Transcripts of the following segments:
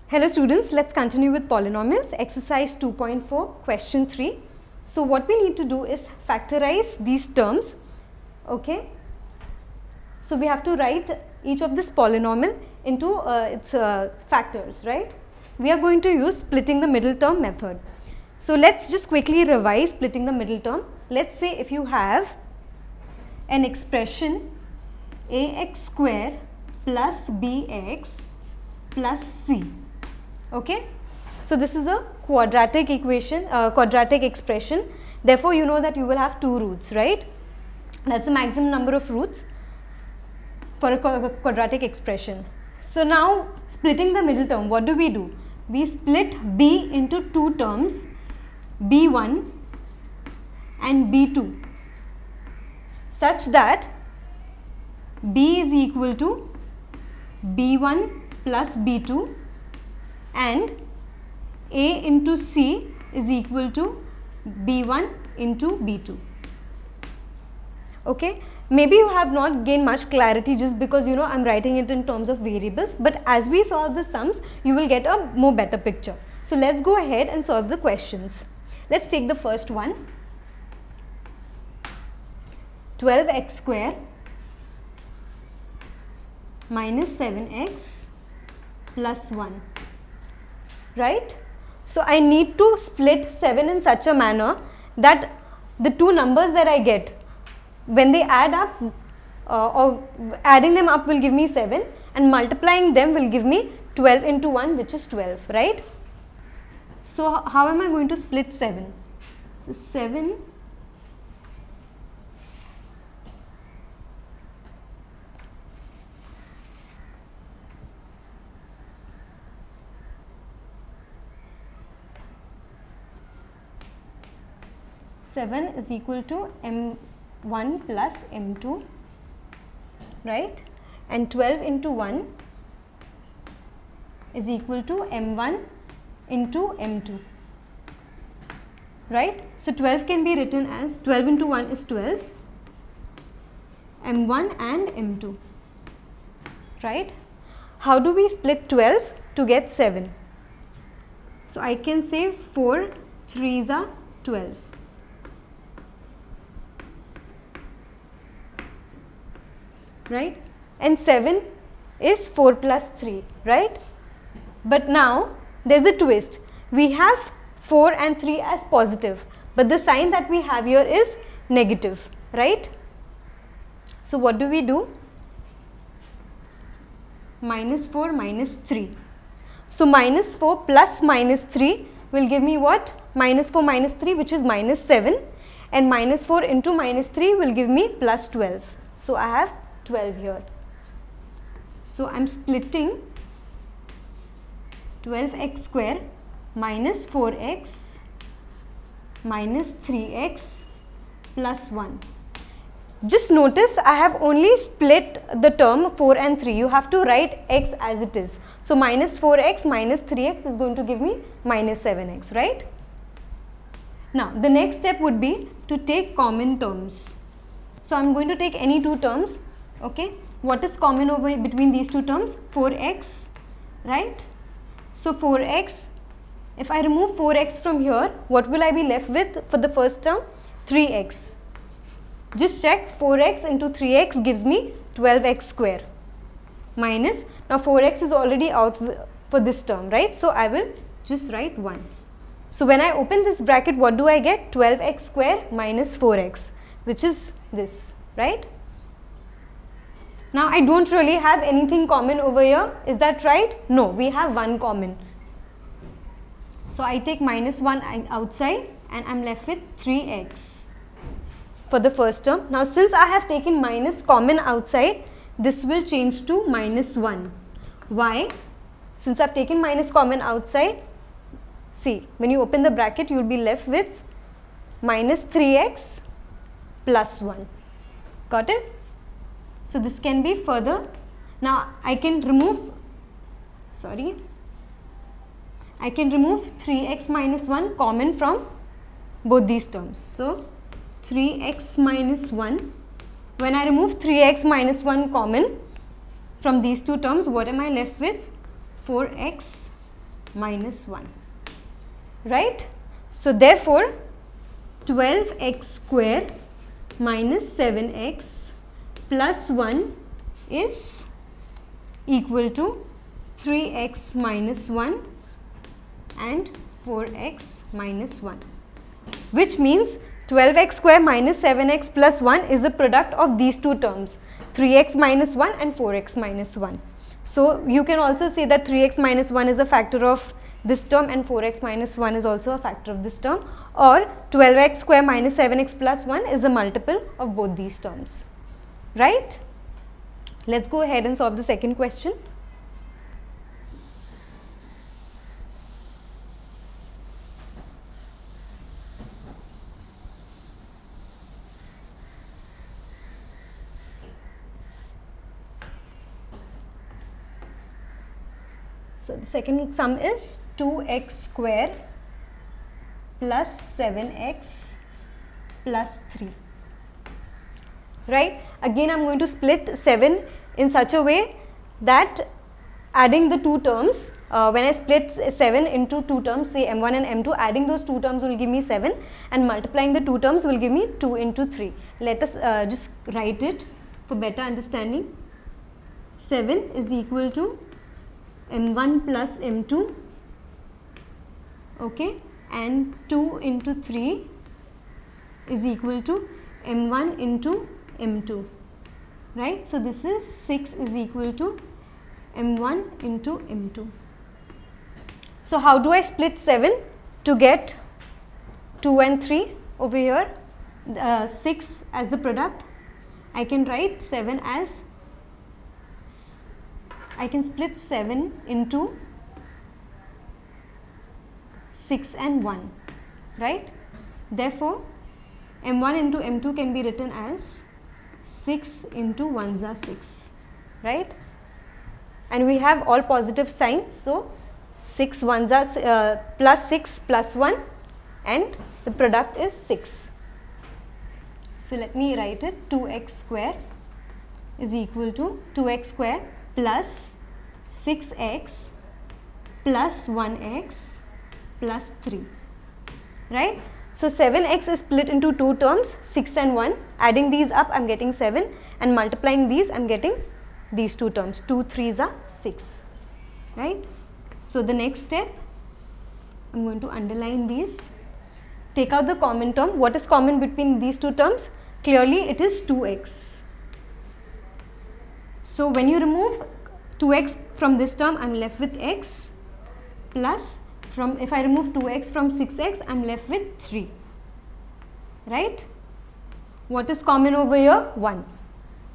Hello students, let's continue with polynomials, exercise 2.4, question 3. So what we need to do is factorize these terms, okay. So we have to write each of this polynomial into its factors, right. We are going to use splitting the middle term method. So let's just quickly revise splitting the middle term. Let's say if you have an expression ax square plus bx plus c. Okay, so this is a quadratic equation, quadratic expression. Therefore, you know that you will have two roots, right? That's the maximum number of roots for a quadratic expression. So now, splitting the middle term, what do? We split b into two terms, b1 and b2, such that b is equal to b1 plus b2 and a into c is equal to b1 into b2. Okay, maybe you have not gained much clarity just because you know I am writing it in terms of variables, but as we solve the sums you will get a more better picture. So let's go ahead and solve the questions. Let's take the first one. 12x square minus 7x plus 1. Right? So I need to split 7 in such a manner that the two numbers that I get, when they add up or adding them up will give me 7 and multiplying them will give me 12 into 1, which is 12, right? So how am I going to split 7? So 7 is equal to m1 plus m2, right, and 12 into 1 is equal to m1 into m2, right. So 12 can be written as 12 into 1 is 12, m1 and m2, right. How do we split 12 to get 7? So I can say 4 3s are 12. Right, and 7 is 4 plus 3, right. But now there is a twist. We have 4 and 3 as positive, but the sign that we have here is negative, right. So what do? Minus 4 minus 3. So minus 4 plus minus 3 will give me what? Minus 4 minus 3, which is minus 7, and minus 4 into minus 3 will give me plus 12. So I have 12 here. So I am splitting 12x square minus 4x minus 3x plus 1. Just notice I have only split the term 4 and 3. You have to write x as it is. So minus 4x minus 3x is going to give me minus 7x, right? Now the next step would be to take common terms. So I am going to take any two terms. Okay, what is common over between these two terms? 4x, right? So 4x, if I remove 4x from here, what will I be left with for the first term? 3x. Just check, 4x into 3x gives me 12x square minus, now 4x is already out for this term, right? So I will just write 1. So when I open this bracket, what do I get? 12x square minus 4x, which is this, right? Now I don't really have anything common over here, is that right? No, we have one common. So I take minus 1 outside and I am left with 3x for the first term. Now since I have taken minus common outside, this will change to minus 1. Why? Since I have taken minus common outside, see, when you open the bracket, you will be left with minus 3x plus 1. Got it? So this can be further. Now I can remove, I can remove 3x minus 1 common from both these terms. So 3x minus 1. When I remove 3x minus 1 common from these two terms, what am I left with? 4x minus 1. Right? So therefore, 12x square minus 7x plus 1 is equal to 3x minus 1 and 4x minus 1, which means 12x square minus 7x plus 1 is a product of these two terms, 3x minus 1 and 4x minus 1. So you can also say that 3x minus 1 is a factor of this term and 4x minus 1 is also a factor of this term, or 12x square minus 7x plus 1 is a multiple of both these terms. Right? Let's go ahead and solve the second question. So the second sum is 2x square plus 7x plus 3. Right? Again, I am going to split 7 in such a way that adding the two terms, when I split 7 into two terms, say m1 and m2, adding those two terms will give me 7 and multiplying the two terms will give me 2 into 3. Let us just write it for better understanding. 7 is equal to m1 plus m2, okay, and 2 into 3 is equal to m1 into m2, right. So this is 6 is equal to m1 into m2. So how do I split 7 to get 2 and 3 over here, 6 as the product? I can write 7 as, I can split 7 into 6 and 1, right. Therefore, m1 into m2 can be written as 6 into 1s are 6, right. And we have all positive signs, so 6 1s are plus 6 plus 1 and the product is 6. So let me write it, 2x square is equal to 2x square plus 6x plus 1x plus 3, right. So 7x is split into two terms, 6 and 1. Adding these up, I am getting 7, and multiplying these, I am getting these two terms. 2 3s are 6, right. So the next step, I am going to underline these. Take out the common term. What is common between these two terms? Clearly it is 2x. So when you remove 2x from this term, I am left with x plus, if I remove 2x from 6x, I am left with 3, right. What is common over here? 1.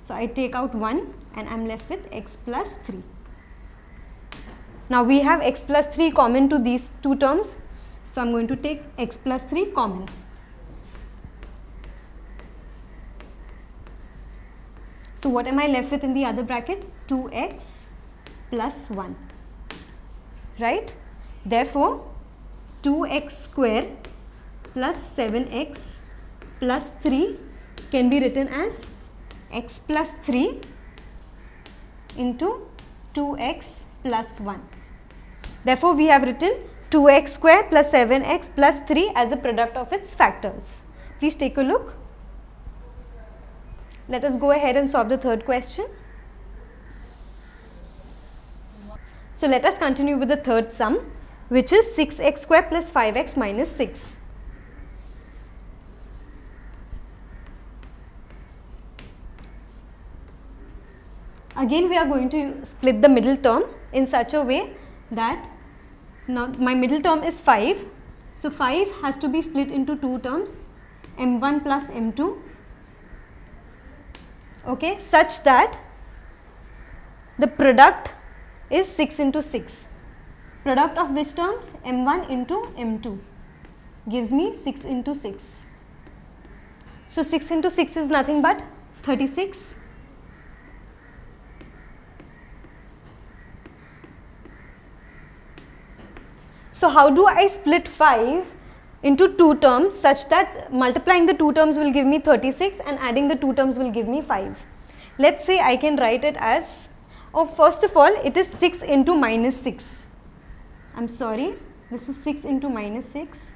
So I take out 1 and I am left with x plus 3. Now we have x plus 3 common to these two terms. So I am going to take x plus 3 common. So what am I left with in the other bracket? 2x plus 1, right. Therefore, 2x square plus 7x plus 3 can be written as x plus 3 into 2x plus 1. Therefore, we have written 2x square plus 7x plus 3 as a product of its factors. Please take a look. Let us go ahead and solve the third question. So let us continue with the third sum, which is 6x square plus 5x minus 6. Again, we are going to split the middle term in such a way that now my middle term is 5. So 5 has to be split into two terms, m1 plus m2, okay, such that the product is 6 into 6. Product of which terms? m1 into m2 gives me 6 into 6. So 6 into 6 is nothing but 36. So how do I split 5 into two terms such that multiplying the two terms will give me 36 and adding the two terms will give me 5. Let's say I can write it as, oh, first of all it is 6 into minus 6. I'm sorry, this is 6 into minus 6.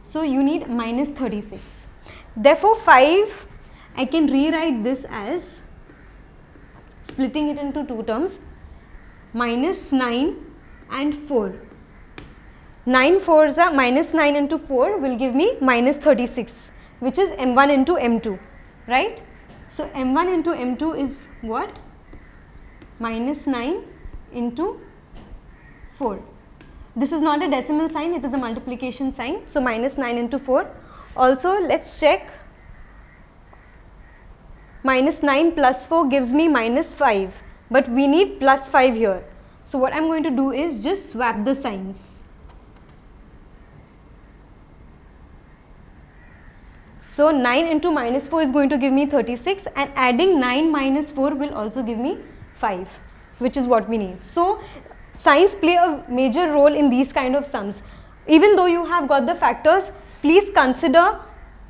So you need minus 36. Therefore 5, I can rewrite this as, splitting it into two terms, minus 9 and 4. 9 4s are minus 9 into 4 will give me minus 36, which is m1 into m2, right? So m1 into m2 is what? Minus 9 into 4. This is not a decimal sign, it is a multiplication sign. So minus 9 into 4. Also let's check, minus 9 plus 4 gives me minus 5, but we need plus 5 here. So what I am going to do is just swap the signs. So 9 into minus 4 is going to give me 36, and adding 9 minus 4 will also give me 5, which is what we need. So signs play a major role in these kind of sums. Even though you have got the factors, please consider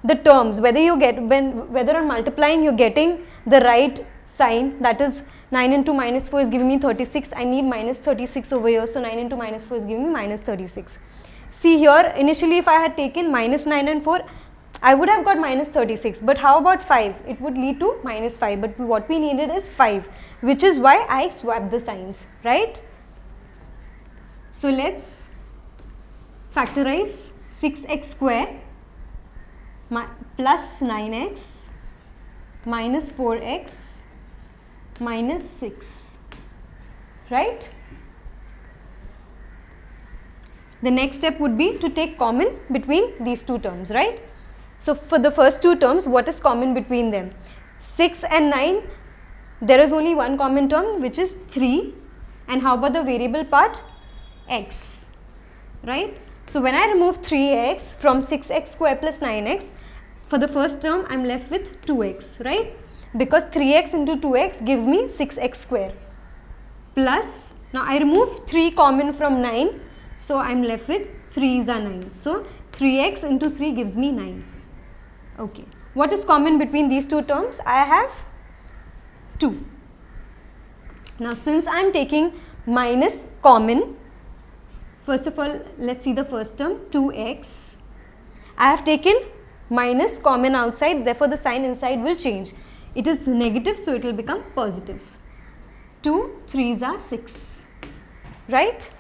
the terms, whether you get, whether on multiplying you are getting the right sign, that is 9 into minus 4 is giving me 36, I need minus 36 over here, so 9 into minus 4 is giving me minus 36. See here, initially if I had taken minus 9 and 4, I would have got minus 36, but how about 5? It would lead to minus 5, but what we needed is 5, which is why I swapped the signs, right? So let's factorize 6x square plus 9x minus 4x minus 6, right? The next step would be to take common between these two terms, right? So for the first two terms, what is common between them? 6 and 9, there is only one common term, which is 3. And how about the variable part? X, right? So when I remove 3x from 6x square plus 9x, for the first term I am left with 2x, right? Because 3x into 2x gives me 6x square. Plus, now I remove 3 common from 9, so I am left with 3 is 9. So 3x into 3 gives me 9. Okay. What is common between these two terms? I have 2. Now since I am taking minus common, first of all let's see the first term, 2x. I have taken minus common outside, therefore the sign inside will change. It is negative, so it will become positive. 2 3s are 6, right?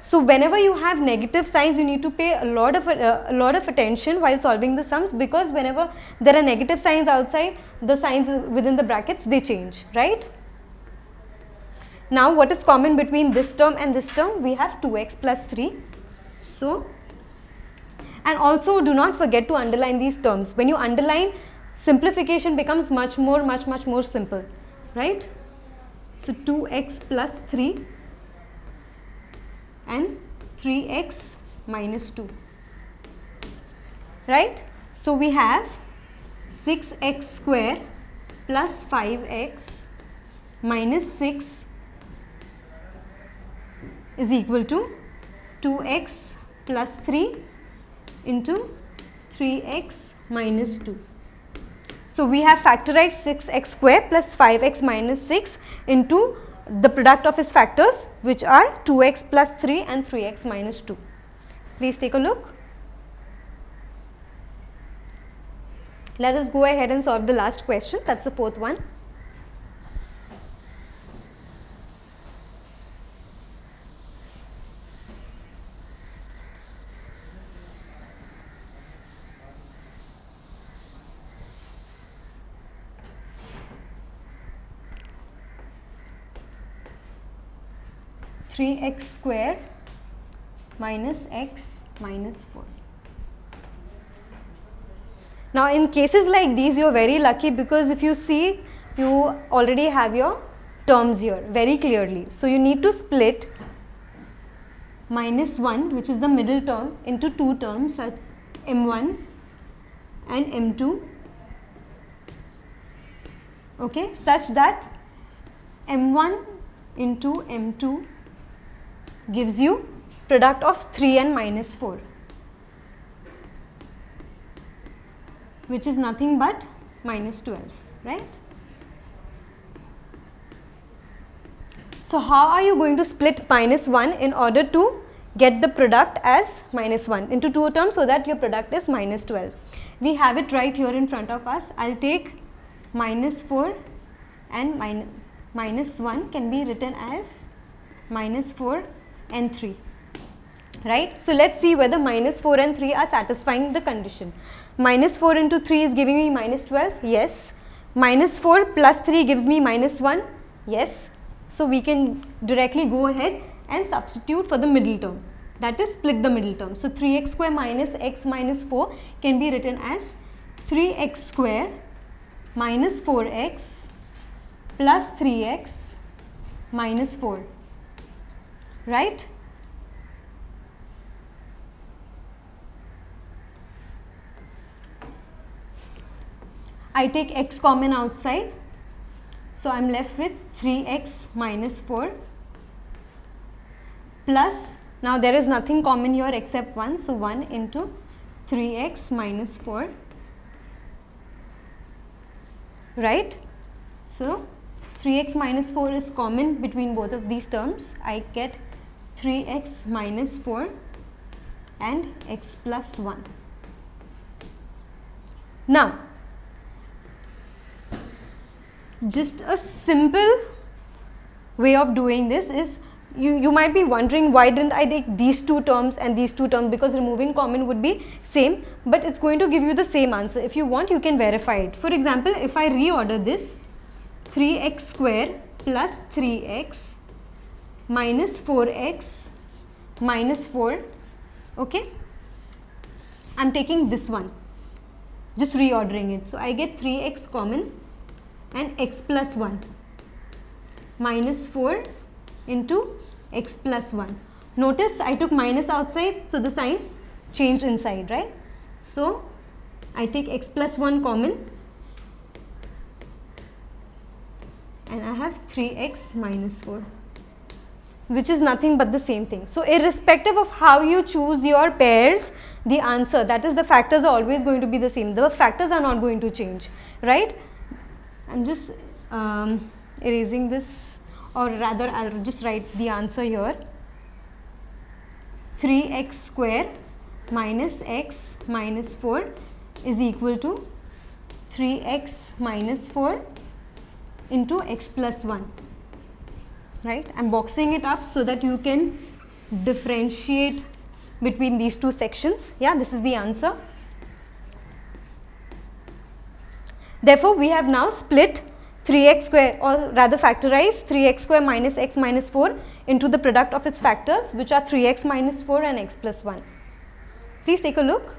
So whenever you have negative signs, you need to pay a lot of attention while solving the sums, because whenever there are negative signs outside, the signs within the brackets, they change, right? Now what is common between this term and this term? We have 2x plus 3. So, and also do not forget to underline these terms. When you underline, simplification becomes much more simple, right? So 2x plus 3 and 3x minus 2, right? So we have 6x square plus 5x minus 6 is equal to 2x plus 3 into 3x minus 2. So we have factorized 6x square plus 5x minus 6 into the product of its factors, which are 2x plus 3 and 3x minus 2. Please take a look. Let us go ahead and solve the last question, that's the fourth one. (3x square minus x minus 4). Now in cases like these, you are very lucky, because if you see, you already have your terms here very clearly. So you need to split minus 1, which is the middle term, into two terms, such m1 and m2, okay, such that m1 into m2 gives you product of 3 and minus 4, which is nothing but minus 12, right? So how are you going to split minus 1 in order to get the product as minus 1 into two terms so that your product is minus 12? We have it right here in front of us. I'll take minus 4 and minus 1 can be written as minus 4 and 3, right? So let's see whether minus 4 and 3 are satisfying the condition. Minus 4 into 3 is giving me minus 12, yes. Minus 4 plus 3 gives me minus 1, yes. So we can directly go ahead and substitute for the middle term, that is split the middle term. So 3x square minus x minus 4 can be written as 3x square minus 4x plus 3x minus 4, right? I take x common outside, so I am left with 3x minus 4 plus, now there is nothing common here except 1, so 1 into 3x minus 4, right? So 3x minus 4 is common between both of these terms. I get 3x minus 4 and x plus 1. Now, just a simple way of doing this is, you might be wondering why didn't I take these two terms and these two terms, because removing common would be same, but it's going to give you the same answer. If you want, you can verify it. For example, if I reorder this, 3x square plus 3x minus 4x minus 4, okay, I'm taking this one, just reordering it. So I get 3x common and x plus 1 minus 4 into x plus 1. Notice I took minus outside, so the sign changed inside, right? So I take x plus 1 common and I have 3x minus 4, which is nothing but the same thing. So irrespective of how you choose your pairs, the answer, that is the factors, are always going to be the same. The factors are not going to change, right? I'm just erasing this, or rather I'll just write the answer here. 3x square minus x minus 4 is equal to 3x minus 4 into x plus 1, right? I'm boxing it up so that you can differentiate between these two sections. Yeah, this is the answer. Therefore, we have now split 3x square, or rather factorized 3x square minus x minus 4 into the product of its factors, which are 3x minus 4 and x plus 1. Please take a look.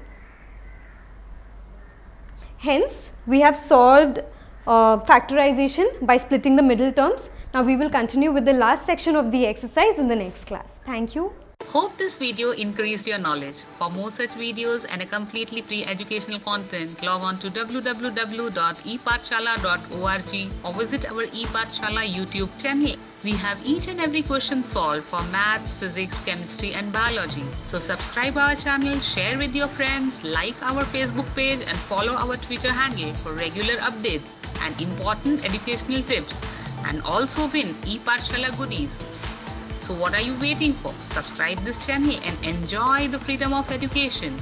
Hence, we have solved factorization by splitting the middle terms. Now, we will continue with the last section of the exercise in the next class. Thank you. Hope this video increased your knowledge. For more such videos and a completely free educational content, log on to www.epathshala.org or visit our ePathshala YouTube channel. We have each and every question solved for maths, physics, chemistry and biology. So subscribe our channel, share with your friends, like our Facebook page and follow our Twitter handle for regular updates and important educational tips, and also win ePathshala goodies. So what are you waiting for? Subscribe this channel and enjoy the freedom of education.